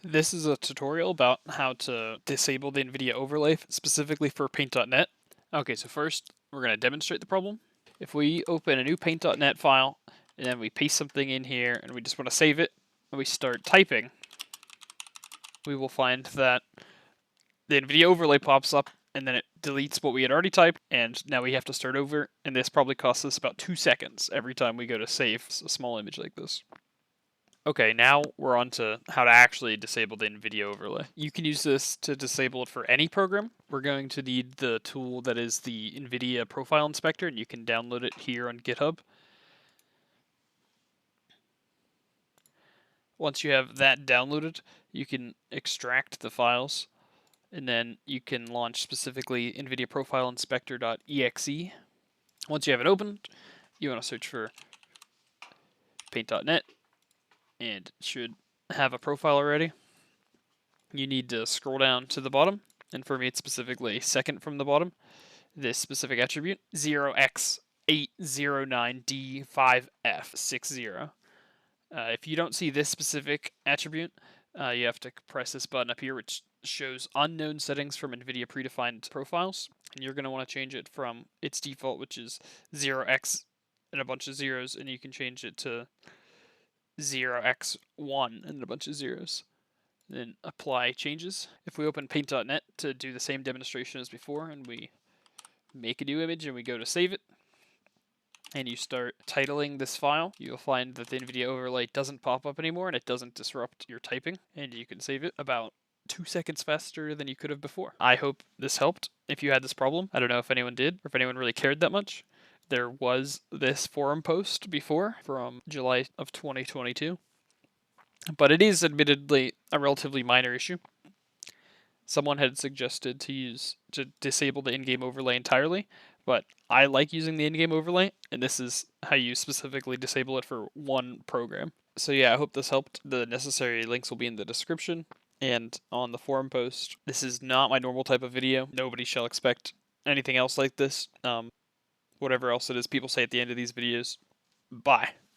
This is a tutorial about how to disable the Nvidia overlay specifically for Paint.NET. Okay, so first we're going to demonstrate the problem. If we open a new Paint.NET file and then we paste something in here and we just want to save it and we start typing, we will find that the Nvidia overlay pops up and then it deletes what we had already typed, and now we have to start over, and this probably costs us about 2 seconds every time we go to save a small image like this. Okay, now we're on to how to actually disable the Nvidia overlay. You can use this to disable it for any program. We're going to need the tool that is the Nvidia Profile Inspector, and you can download it here on GitHub. Once you have that downloaded, you can extract the files, and then you can launch specifically Nvidia Profile Inspector.exe. Once you have it opened, you want to search for Paint.NET, and it should have a profile already. You need to scroll down to the bottom, and for me it's specifically second from the bottom, this specific attribute, 0x809D5F60. If you don't see this specific attribute, you have to press this button up here, which shows unknown settings from NVIDIA predefined profiles, and you're going to want to change it from its default, which is 0x and a bunch of zeros, and you can change it to 0x1 and a bunch of zeros. Then apply changes. If we open Paint.NET to do the same demonstration as before, and we make a new image and we go to save it, and you start titling this file, you'll find that the NVIDIA overlay doesn't pop up anymore and it doesn't disrupt your typing, and you can save it about 2 seconds faster than you could have before. I hope this helped if you had this problem. I don't know if anyone did or if anyone really cared that much. There was this forum post before from July of 2022, but it is admittedly a relatively minor issue. Someone had suggested to disable the in-game overlay entirely, but I like using the in-game overlay, and this is how you specifically disable it for one program. So yeah, I hope this helped. The necessary links will be in the description and on the forum post. This is not my normal type of video. Nobody shall expect anything else like this. Whatever else it is people say at the end of these videos. Bye.